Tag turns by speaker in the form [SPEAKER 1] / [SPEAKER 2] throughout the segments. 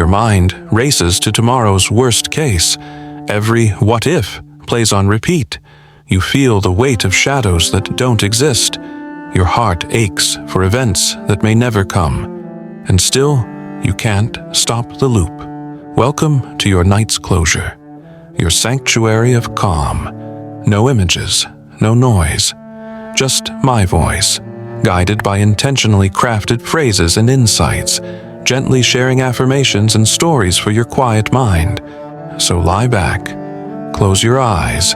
[SPEAKER 1] Your mind races to tomorrow's worst case. Every what if plays on repeat. You feel the weight of shadows that don't exist. Your heart aches for events that may never come. And still, you can't stop the loop. Welcome to your night's closure, your sanctuary of calm. No images, no noise, just my voice, guided by intentionally crafted phrases and insights, gently sharing affirmations and stories for your quiet mind. So lie back, close your eyes,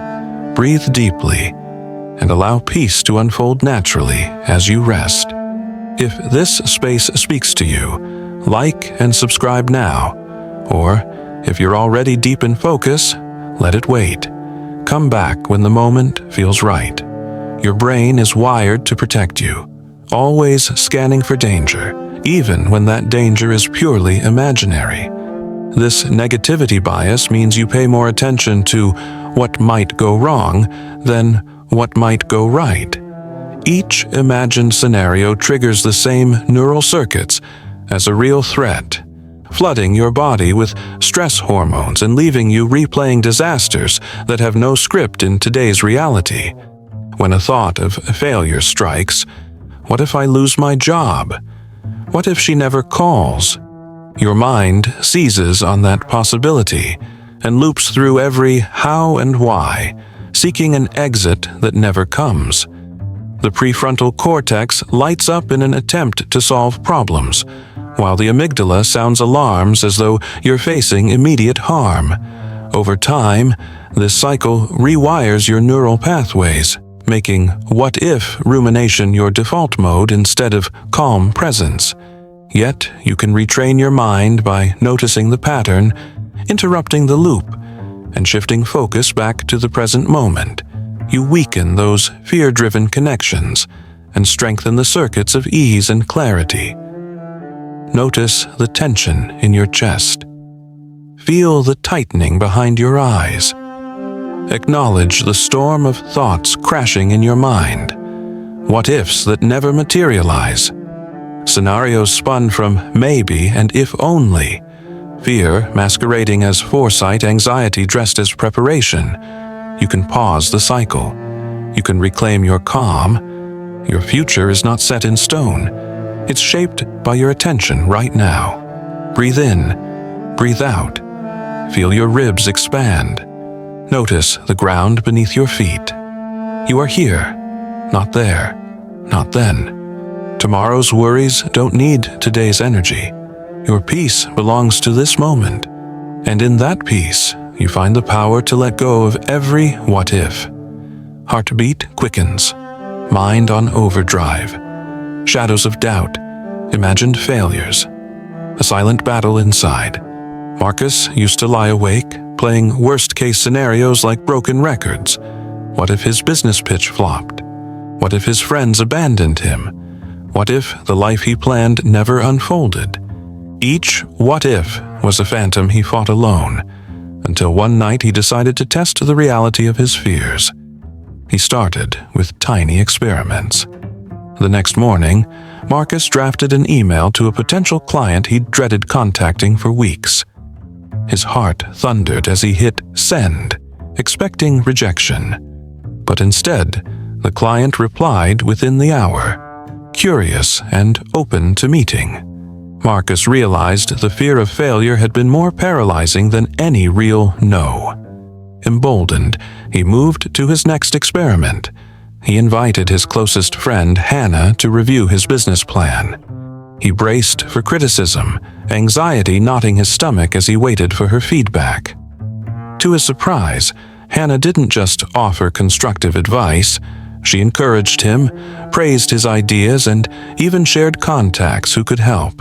[SPEAKER 1] breathe deeply, and allow peace to unfold naturally as you rest. If this space speaks to you, like and subscribe now. Or, if you're already deep in focus, let it wait. Come back when the moment feels right. Your brain is wired to protect you, always scanning for danger, even when that danger is purely imaginary. This negativity bias means you pay more attention to what might go wrong than what might go right. Each imagined scenario triggers the same neural circuits as a real threat, flooding your body with stress hormones and leaving you replaying disasters that have no script in today's reality. When a thought of failure strikes, what if I lose my job? What if she never calls? Your mind seizes on that possibility and loops through every how and why, seeking an exit that never comes. The prefrontal cortex lights up in an attempt to solve problems, while the amygdala sounds alarms as though you're facing immediate harm. Over time, this cycle rewires your neural pathways, making what-if rumination your default mode instead of calm presence. Yet, you can retrain your mind by noticing the pattern, interrupting the loop, and shifting focus back to the present moment. You weaken those fear-driven connections and strengthen the circuits of ease and clarity. Notice the tension in your chest. Feel the tightening behind your eyes. Acknowledge the storm of thoughts crashing in your mind. What-ifs that never materialize. Scenarios spun from maybe and if only. Fear masquerading as foresight, anxiety dressed as preparation. You can pause the cycle. You can reclaim your calm. Your future is not set in stone. It's shaped by your attention right now. Breathe in, breathe out. Feel your ribs expand. Notice the ground beneath your feet. You are here, not there, not then. Tomorrow's worries don't need today's energy. Your peace belongs to this moment, and in that peace, you find the power to let go of every what-if. Heartbeat quickens, mind on overdrive, shadows of doubt, imagined failures, a silent battle inside. Marcus used to lie awake, playing worst-case scenarios like broken records. What if his business pitch flopped? What if his friends abandoned him? What if the life he planned never unfolded? Each what if was a phantom he fought alone, until one night he decided to test the reality of his fears. He started with tiny experiments. The next morning, Marcus drafted an email to a potential client he'd dreaded contacting for weeks. His heart thundered as he hit send, expecting rejection. But instead, the client replied within the hour, curious and open to meeting. Marcus realized the fear of failure had been more paralyzing than any real no. Emboldened, he moved to his next experiment. He invited his closest friend, Hannah, to review his business plan. He braced for criticism, anxiety knotting his stomach as he waited for her feedback. To his surprise, Hannah didn't just offer constructive advice. She encouraged him, praised his ideas, and even shared contacts who could help.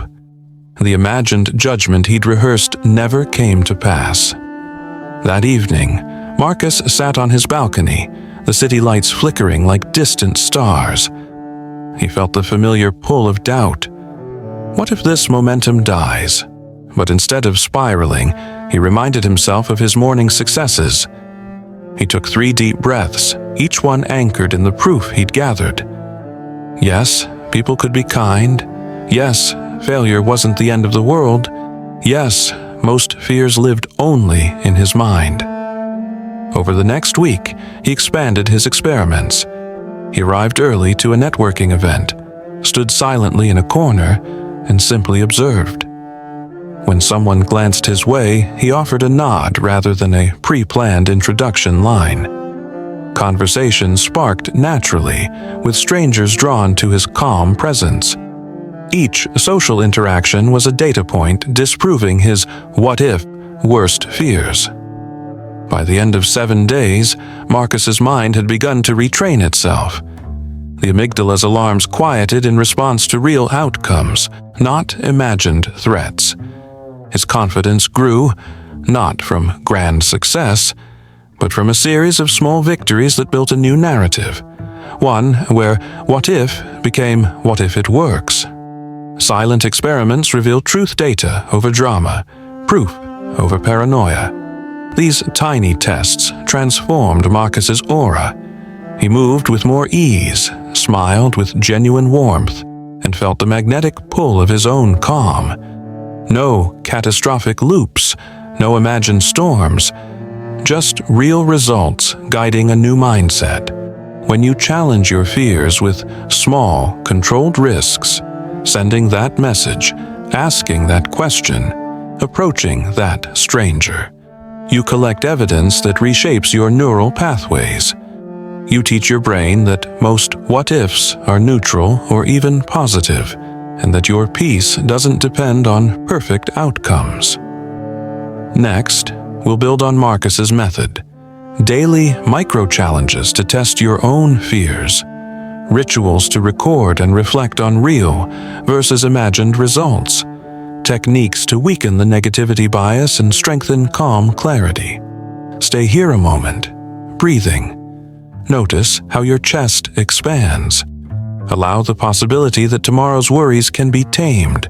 [SPEAKER 1] The imagined judgment he'd rehearsed never came to pass. That evening, Marcus sat on his balcony, the city lights flickering like distant stars. He felt the familiar pull of doubt. What if this momentum dies? But instead of spiraling, he reminded himself of his morning successes. He took 3 deep breaths, each one anchored in the proof he'd gathered. Yes, people could be kind. Yes, failure wasn't the end of the world. Yes, most fears lived only in his mind. Over the next week, he expanded his experiments. He arrived early to a networking event, stood silently in a corner, and simply observed. When someone glanced his way, he offered a nod rather than a pre-planned introduction line. Conversation sparked naturally, with strangers drawn to his calm presence. Each social interaction was a data point disproving his what-if worst fears. By the end of 7 days, Marcus's mind had begun to retrain itself. The amygdala's alarms quieted in response to real outcomes, not imagined threats. His confidence grew, not from grand success, but from a series of small victories that built a new narrative, one where what if became what if it works. Silent experiments revealed truth data over drama, proof over paranoia. These tiny tests transformed Marcus's aura. He moved with more ease, smiled with genuine warmth, and felt the magnetic pull of his own calm. No catastrophic loops, no imagined storms, just real results guiding a new mindset. When you challenge your fears with small, controlled risks, sending that message, asking that question, approaching that stranger, you collect evidence that reshapes your neural pathways. You teach your brain that most what-ifs are neutral or even positive, and that your peace doesn't depend on perfect outcomes. Next, we'll build on Marcus's method. Daily micro-challenges to test your own fears. Rituals to record and reflect on real versus imagined results. Techniques to weaken the negativity bias and strengthen calm clarity. Stay here a moment, breathing. Notice how your chest expands. Allow the possibility that tomorrow's worries can be tamed,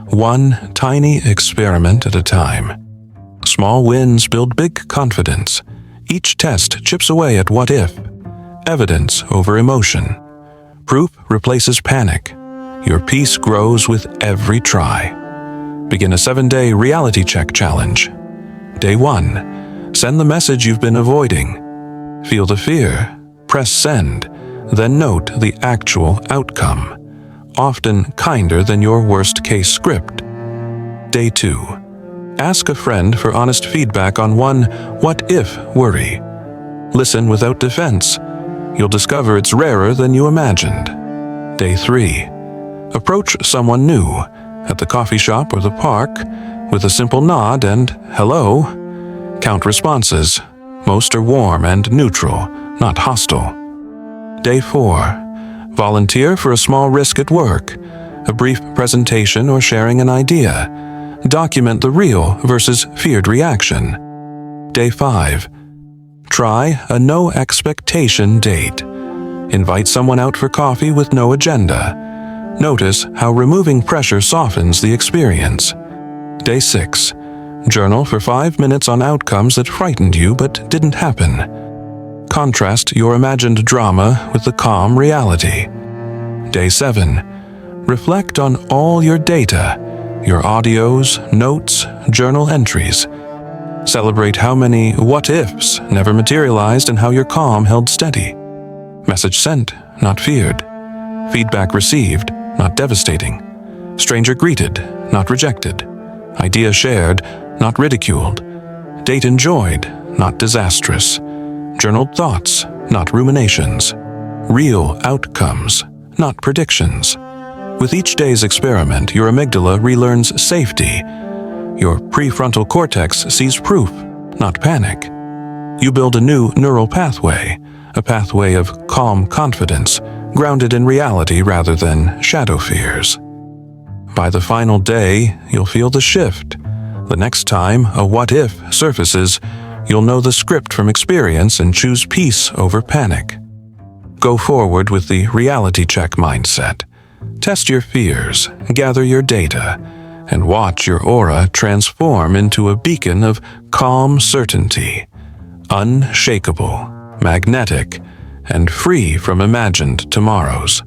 [SPEAKER 1] one tiny experiment at a time. Small wins build big confidence. Each test chips away at what if. Evidence over emotion. Proof replaces panic. Your peace grows with every try. Begin a 7-day reality check challenge. Day 1. Send the message you've been avoiding. Feel the fear. Press send. Then note the actual outcome, often kinder than your worst-case script. Day 2. Ask a friend for honest feedback on one what-if worry. Listen without defense. You'll discover it's rarer than you imagined. Day 3. Approach someone new, at the coffee shop or the park, with a simple nod and hello. Count responses. Most are warm and neutral, not hostile. Day 4. Volunteer for a small risk at work, a brief presentation or sharing an idea. Document the real versus feared reaction. Day 5. Try a no expectation date. Invite someone out for coffee with no agenda. Notice how removing pressure softens the experience. Day 6. Journal for 5 minutes on outcomes that frightened you but didn't happen. Contrast your imagined drama with the calm reality. Day 7. Reflect on all your data, your audios, notes, journal entries. Celebrate how many what-ifs never materialized and how your calm held steady. Message sent, not feared. Feedback received, not devastating. Stranger greeted, not rejected. Idea shared, not ridiculed. Date enjoyed, not disastrous. Journaled thoughts, not ruminations. Real outcomes, not predictions. With each day's experiment, your amygdala relearns safety. Your prefrontal cortex sees proof, not panic. You build a new neural pathway, a pathway of calm confidence, grounded in reality rather than shadow fears. By the final day, you'll feel the shift. The next time a what-if surfaces, you'll know the script from experience and choose peace over panic. Go forward with the reality check mindset. Test your fears, gather your data, and watch your aura transform into a beacon of calm certainty, unshakable, magnetic, and free from imagined tomorrows.